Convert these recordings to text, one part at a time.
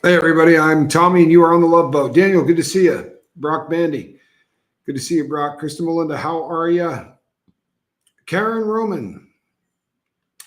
Hey, everybody. I'm Tommy, and you are on the Love Boat. Daniel, good to see you. Brock Bandy, good to see you, Brock. Krista Melinda, how are you? Karen Roman,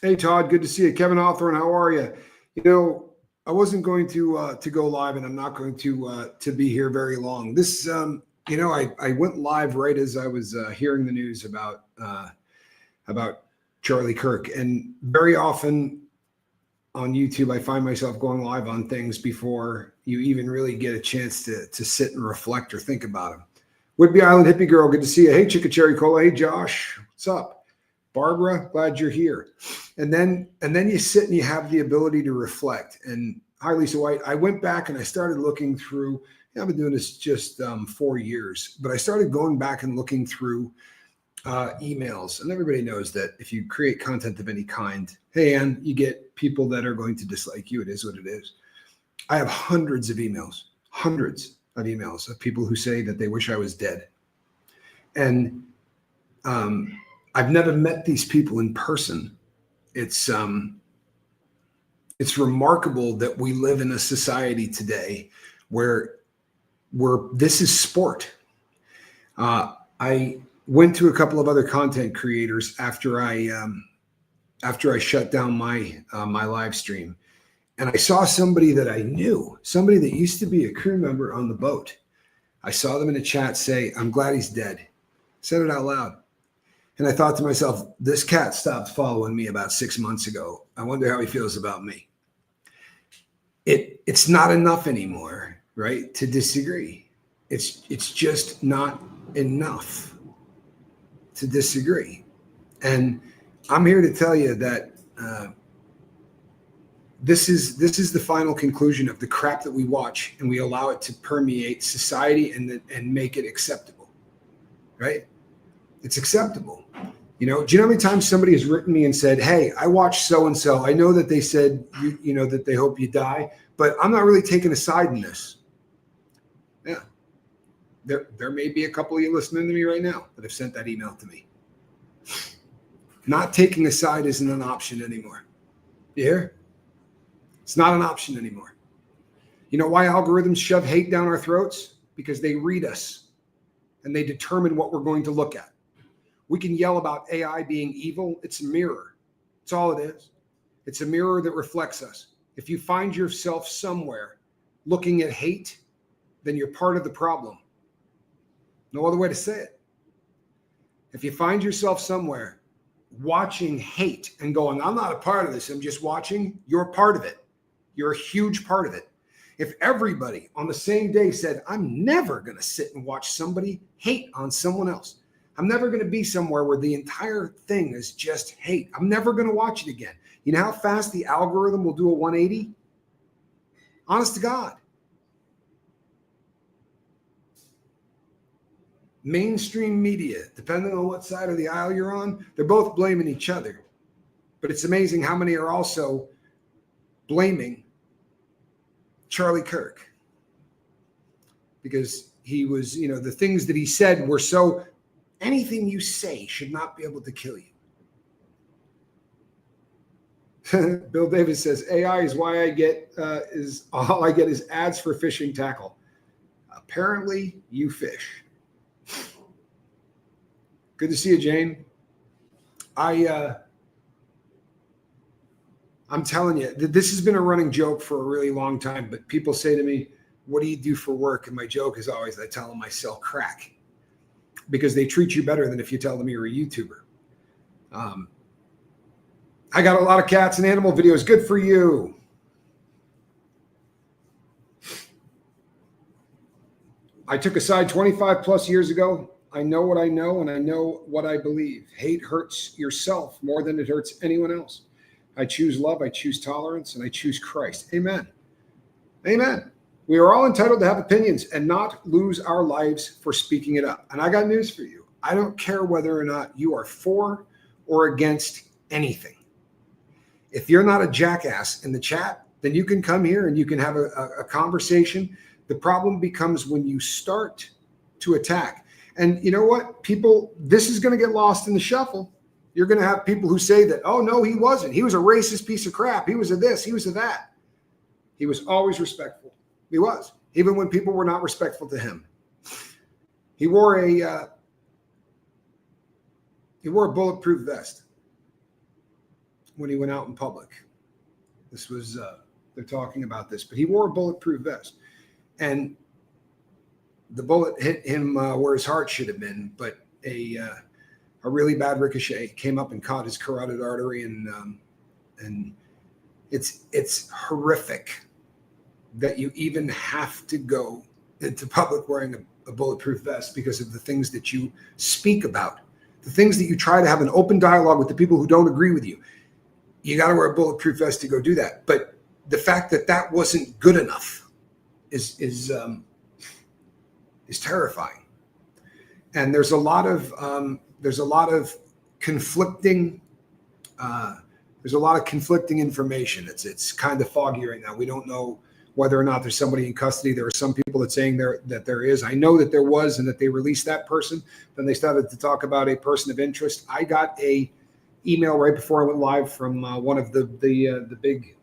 hey, Todd, good to see you. Kevin Hawthorne, how are you? You know, I wasn't going to go live, and I'm not going to be here very long. This, I went live right as I was hearing the news about Charlie Kirk, and very often on YouTube, I find myself going live on things before you even really get a chance to sit and reflect or think about them. Whidbey Island Hippie Girl, good to see you. Hey, Chicka Cherry Cola. Hey, Josh, what's up? Barbara, glad you're here. And then you sit and you have the ability to reflect. And hi, Lisa White. I went back and I started looking through. I've been doing this just 4 years, but I started going back and looking through emails. And everybody knows that if you create content of any kind, hey, Ann, you get people that are going to dislike you. It is what it is. I have hundreds of emails of people who say that they wish I was dead. And I've never met these people in person. It's remarkable that we live in a society today where this is sport. I went to a couple of other content creators after I shut down my live stream, and I saw somebody that I knew, somebody that used to be a crew member on the boat. I saw them in a chat say, "I'm glad he's dead." I said it out loud, and I thought to myself, "This cat stopped following me about 6 months ago. I wonder how he feels about me." It's not enough anymore, right? To disagree. It's just not enough to disagree. And I'm here to tell you that this is the final conclusion of the crap that we watch, and we allow it to permeate society and make it acceptable, right? It's acceptable. Do you know how many times somebody has written me and said, "Hey, I watched so-and-so. I know that they said, that they hope you die, but I'm not really taking a side in this." Yeah. There may be a couple of you listening to me right now that have sent that email to me. Not taking a side isn't an option anymore. You hear? It's not an option anymore. You know why algorithms shove hate down our throats? Because they read us and they determine what we're going to look at. We can yell about AI being evil. It's a mirror. It's all it is. It's a mirror that reflects us. If you find yourself somewhere looking at hate, then you're part of the problem. No other way to say it. If you find yourself somewhere watching hate and going, "I'm not a part of this, I'm just watching," you're part of it. You're a huge part of it. If everybody on the same day said, "I'm never going to sit and watch somebody hate on someone else. I'm never going to be somewhere where the entire thing is just hate. I'm never going to watch it again." You know how fast the algorithm will do a 180? Honest to God. Mainstream media, depending on what side of the aisle you're on, they're both blaming each other. But it's amazing how many are also blaming Charlie Kirk, because he was, the things that he said were so, anything you say should not be able to kill you. Bill Davis says, "AI is why all I get is ads for fishing tackle. Apparently you fish." Good to see you, Jane. I'm telling you, this has been a running joke for a really long time, but people say to me, "What do you do for work?" And my joke is always, I tell them I sell crack, because they treat you better than if you tell them you're a YouTuber. I got a lot of cats and animal videos. Good for you. I took a side 25 plus years ago. I know what I know, and I know what I believe. Hate hurts yourself more than it hurts anyone else. I choose love, I choose tolerance, and I choose Christ. Amen. Amen. We are all entitled to have opinions and not lose our lives for speaking it up. And I got news for you. I don't care whether or not you are for or against anything. If you're not a jackass in the chat, then you can come here and you can have a conversation. The problem becomes when you start to attack. And you know what? People, this is going to get lost in the shuffle. You're going to have people who say that, "Oh, no, he wasn't. He was a racist piece of crap. He was a this, he was a that." He was always respectful. He was, even when people were not respectful to him. He wore a bulletproof vest when he went out in public. This was, they're talking about this, but he wore a bulletproof vest. And the bullet hit him where his heart should have been, but a really bad ricochet came up and caught his carotid artery, and it's horrific that you even have to go into public wearing a bulletproof vest because of the things that you speak about, the things that you try to have an open dialogue with the people who don't agree with you. You got to wear a bulletproof vest to go do that. But the fact that that wasn't good enough is terrifying. And there's a lot of conflicting information. It's kind of foggy right now. We don't know whether or not there's somebody in custody. There are some people that saying that there is. I know that there was, and that they released that person. Then they started to talk about a person of interest. I got a email right before I went live from one of the big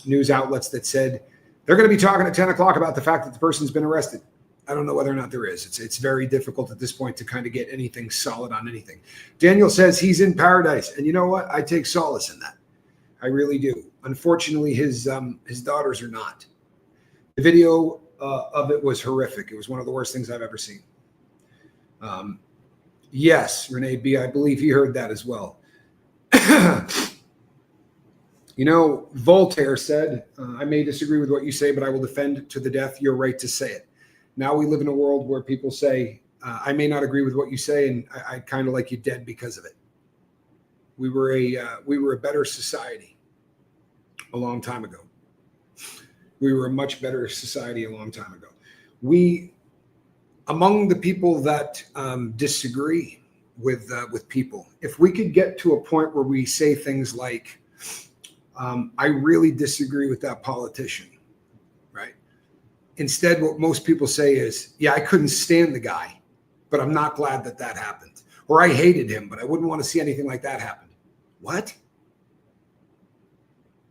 news outlets that said they're going to be talking at 10 o'clock about the fact that the person's been arrested. I don't know whether or not there is. It's very difficult at this point to kind of get anything solid on anything. Daniel says he's in paradise. And you know what? I take solace in that. I really do. Unfortunately, his daughters are not. The video of it was horrific. It was one of the worst things I've ever seen. Yes, Renee B., I believe he heard that as well. You know, Voltaire said, I may disagree with what you say, but I will defend to the death your right to say it. Now we live in a world where people say, I may not agree with what you say, and I kind of like you dead because of it. We were a better society a long time ago. We were a much better society a long time ago. Among the people that disagree with people, if we could get to a point where we say things like, I really disagree with that politician, right? Instead, what most people say is, yeah, I couldn't stand the guy, but I'm not glad that happened. Or I hated him, but I wouldn't want to see anything like that happen. What?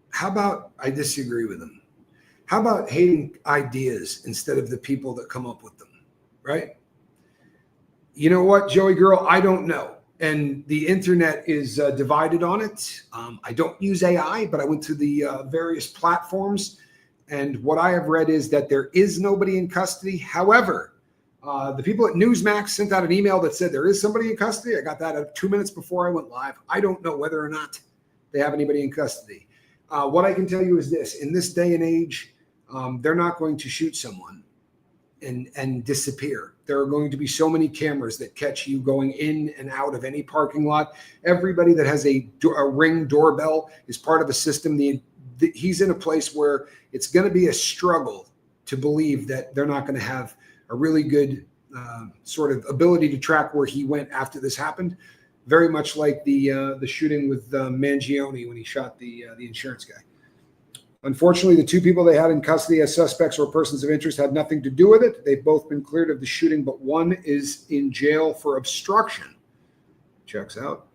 How about I disagree with him? How about hating ideas instead of the people that come up with them, right? You know what, Joey girl, I don't know. And the internet is divided on it. I don't use AI, but I went to the various platforms. And what I have read is that there is nobody in custody. However, the people at Newsmax sent out an email that said there is somebody in custody. I got that 2 minutes before I went live. I don't know whether or not they have anybody in custody. What I can tell you is this. In this day and age, they're not going to shoot someone and disappear. There are going to be so many cameras that catch you going in and out of any parking lot. Everybody that has a Ring doorbell is part of a system. He's in a place where it's going to be a struggle to believe that they're not going to have a really good sort of ability to track where he went after this happened. Very much like the shooting with Mangione when he shot the insurance guy. Unfortunately, the two people they had in custody as suspects or persons of interest had nothing to do with it. They've both been cleared of the shooting, but one is in jail for obstruction. Checks out.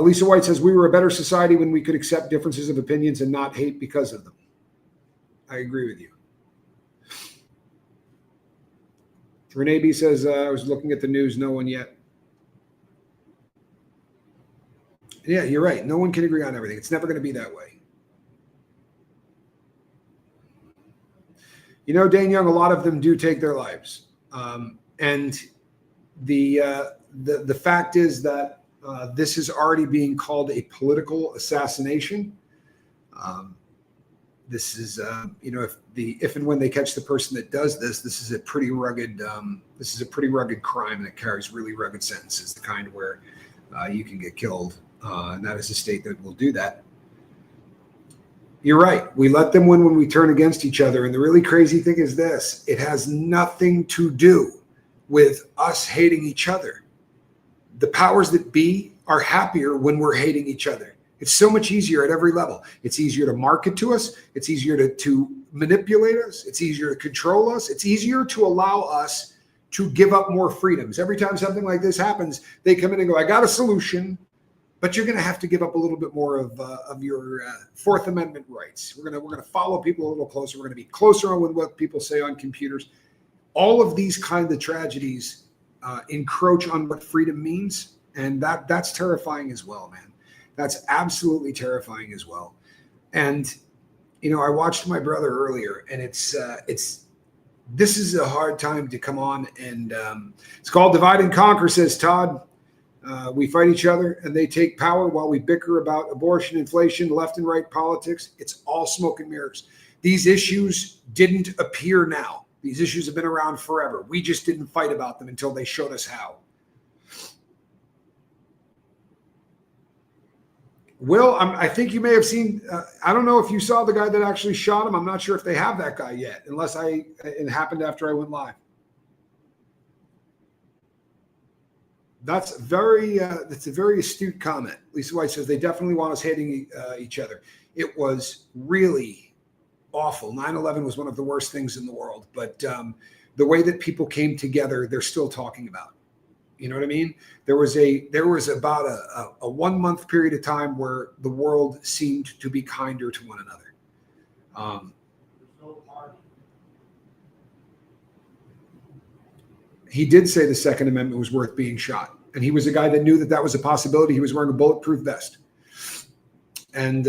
Lisa White says, we were a better society when we could accept differences of opinions and not hate because of them. I agree with you. Renee B says, I was looking at the news, no one yet. Yeah, you're right. No one can agree on everything. It's never going to be that way. You know, Dane Young, a lot of them do take their lives. And the fact is that this is already being called a political assassination. This is, if and when they catch the person that does this, this is a pretty rugged crime that carries really rugged sentences, the kind where you can get killed. And that is a state that will do that. You're right. We let them win when we turn against each other. And the really crazy thing is this. It has nothing to do with us hating each other. The powers that be are happier when we're hating each other. It's so much easier at every level. It's easier to market to us. It's easier to manipulate us. It's easier to control us. It's easier to allow us to give up more freedoms. Every time something like this happens, they come in and go, I got a solution, but you're going to have to give up a little bit more of your Fourth Amendment rights. We're going to follow people a little closer. We're going to be closer on with what people say on computers. All of these kind of tragedies encroach on what freedom means, and that's terrifying as well, man. That's absolutely terrifying as well. And I watched my brother earlier, and this is a hard time to come on, and it's called Divide and Conquer, says Todd. We fight each other and they take power while we bicker about abortion, inflation, left and right politics. It's all smoke and mirrors. These issues didn't appear now. These issues have been around forever. We just didn't fight about them until they showed us how. Will, I think you may have seen, I don't know if you saw the guy that actually shot him. I'm not sure if they have that guy yet, unless it happened after I went live. That's a very astute comment. Lisa White says they definitely want us hating each other. It was really awful. 9/11 was one of the worst things in the world, but the way that people came together, they're still talking about. You know what I mean? There was about a 1 month period of time where the world seemed to be kinder to one another. He did say the Second Amendment was worth being shot. And he was a guy that knew that was a possibility. He was wearing a bulletproof vest. And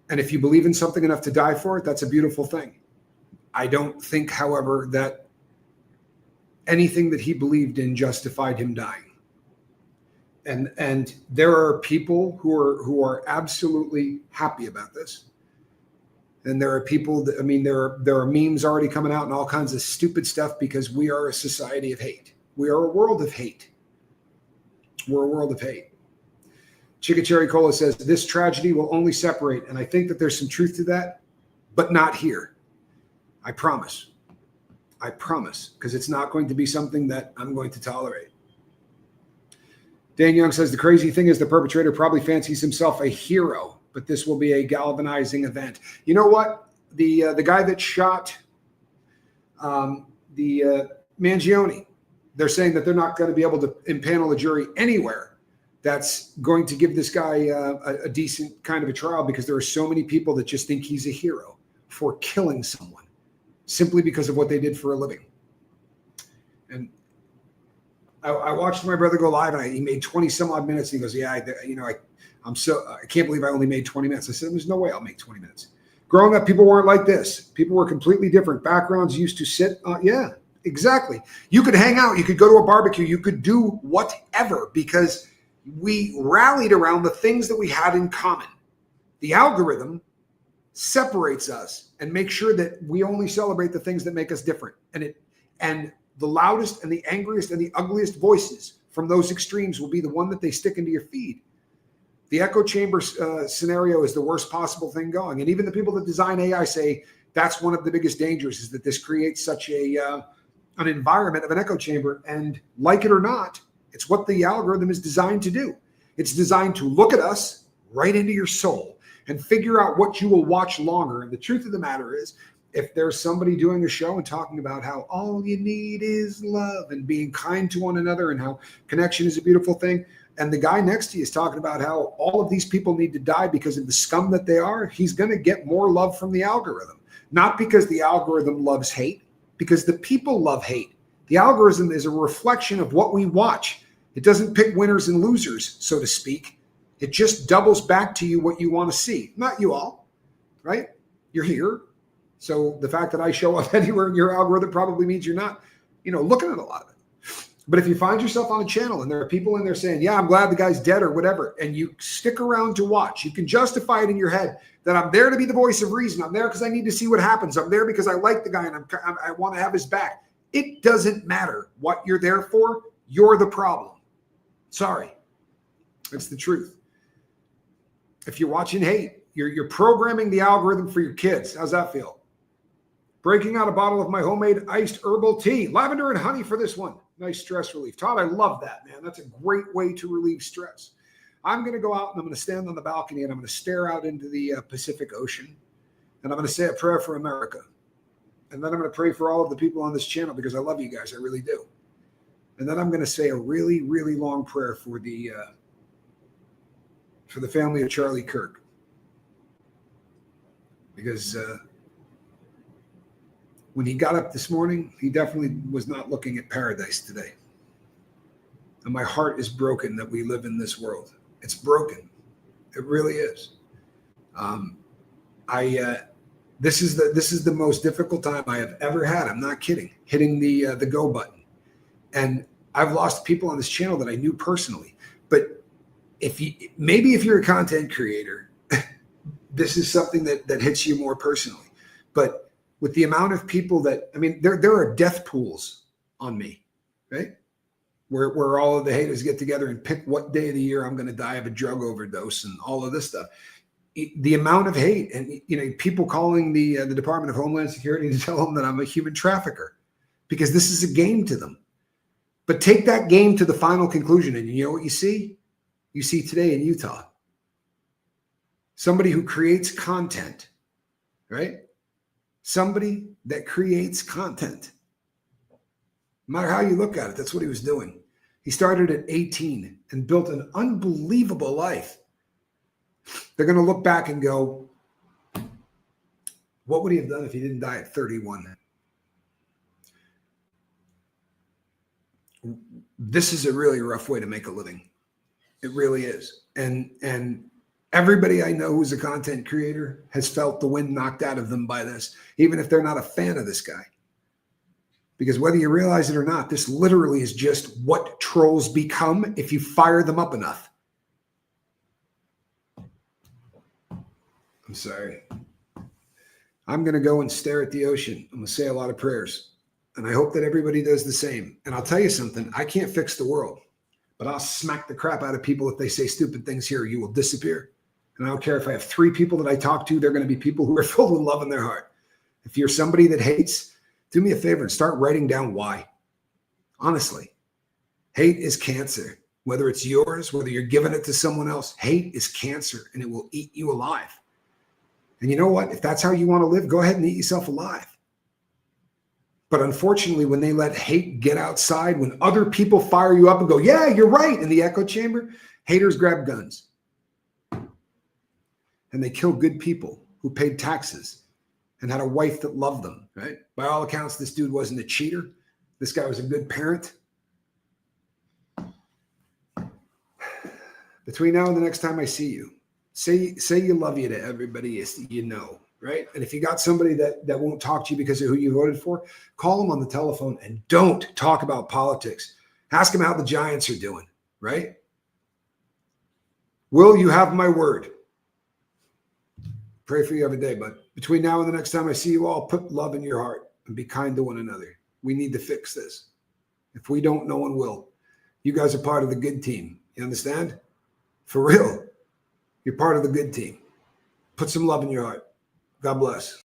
if you believe in something enough to die for it, that's a beautiful thing. I don't think, however, that anything that he believed in justified him dying. And there are people who are absolutely happy about this. And there are people that, there are memes already coming out and all kinds of stupid stuff because we are a society of hate. We are a world of hate. We're a world of hate. Chica Cherry Cola says, this tragedy will only separate. And I think that there's some truth to that, but not here. I promise. I promise, because it's not going to be something that I'm going to tolerate. Dan Young says, the crazy thing is the perpetrator probably fancies himself a hero, but this will be a galvanizing event. You know what? The guy that shot the Mangione, they're saying that they're not going to be able to impanel a jury anywhere that's going to give this guy a decent kind of a trial, because there are so many people that just think he's a hero for killing someone simply because of what they did for a living. And I watched my brother go live, and he made 20 some odd minutes. And he goes, yeah, I can't believe I only made 20 minutes. I said, there's no way I'll make 20 minutes. Growing up, people weren't like this. People were completely different. Backgrounds used to sit. Yeah, exactly. You could hang out. You could go to a barbecue. You could do whatever, because we rallied around the things that we had in common. The algorithm separates us and makes sure that we only celebrate the things that make us different. And the loudest and the angriest and the ugliest voices from those extremes will be the one that they stick into your feed. The echo chamber scenario is the worst possible thing going. And even the people that design AI say that's one of the biggest dangers, is that this creates such an environment of an echo chamber. And like it or not, it's what the algorithm is designed to do. It's designed to look at us right into your soul and figure out what you will watch longer. And the truth of the matter is, if there's somebody doing a show and talking about how all you need is love and being kind to one another and how connection is a beautiful thing, and the guy next to you is talking about how all of these people need to die because of the scum that they are, he's going to get more love from the algorithm. Not because the algorithm loves hate, because the people love hate. The algorithm is a reflection of what we watch. It doesn't pick winners and losers, so to speak. It just doubles back to you what you want to see. Not you all, right? You're here. So the fact that I show up anywhere in your algorithm probably means you're not, looking at a lot of it. But if you find yourself on a channel and there are people in there saying, yeah, I'm glad the guy's dead or whatever, and you stick around to watch, you can justify it in your head that I'm there to be the voice of reason. I'm there because I need to see what happens. I'm there because I like the guy and I want to have his back. It doesn't matter what you're there for. You're the problem. Sorry. It's the truth. If you're watching hate, you're programming the algorithm for your kids. How's that feel? Breaking out a bottle of my homemade iced herbal tea, lavender and honey for this one. Nice stress relief. Todd, I love that, man. That's a great way to relieve stress. I'm going to go out and I'm going to stand on the balcony and I'm going to stare out into the Pacific Ocean. And I'm going to say a prayer for America. And then I'm going to pray for all of the people on this channel because I love you guys. I really do. And then I'm going to say a really, really long prayer for the for the family of Charlie Kirk. Because when he got up this morning, he definitely was not looking at paradise today. And my heart is broken that we live in this world. It's broken. It really is. This is the most difficult time I have ever had. I'm not kidding. Hitting the go button. And I've lost people on this channel that I knew personally. But if you're a content creator, this is something that hits you more personally. But with the amount of people that, I mean, there are death pools on me, right? Where all of the haters get together and pick what day of the year I'm going to die of a drug overdose and all of this stuff. The amount of hate and, people calling the Department of Homeland Security to tell them that I'm a human trafficker because this is a game to them. But take that game to the final conclusion, and you know what you see? You see today in Utah. Somebody who creates content, right? Somebody that creates content. No matter how you look at it, that's what he was doing. He started at 18 and built an unbelievable life. They're going to look back and go, what would he have done if he didn't die at 31? This is a really rough way to make a living. It really is. And everybody I know who's a content creator has felt the wind knocked out of them by this, even if they're not a fan of this guy. Because whether you realize it or not, this literally is just what trolls become if you fire them up enough. I'm sorry. I'm going to go and stare at the ocean. I'm going to say a lot of prayers. And I hope that everybody does the same. And I'll tell you something. I can't fix the world. But I'll smack the crap out of people if they say stupid things here. You will disappear. And I don't care if I have 3 people that I talk to. They're going to be people who are filled with love in their heart. If you're somebody that hates, do me a favor and start writing down why. Honestly, hate is cancer. Whether it's yours, whether you're giving it to someone else, hate is cancer and it will eat you alive. And you know what? If that's how you want to live, go ahead and eat yourself alive. But unfortunately, when they let hate get outside, when other people fire you up and go, yeah, you're right, in the echo chamber, haters grab guns. And they kill good people who paid taxes and had a wife that loved them, right? By all accounts, this dude wasn't a cheater. This guy was a good parent. Between now and the next time I see you, say you love you to everybody you know, right? And if you got somebody that won't talk to you because of who you voted for, call them on the telephone and don't talk about politics. Ask them how the Giants are doing, right? Will, you have my word. Pray for you every day, but between now and the next time I see you all, put love in your heart and be kind to one another. We need to fix this. If we don't, no one will. You guys are part of the good team. You understand? For real. You're part of the good team. Put some love in your heart. God bless.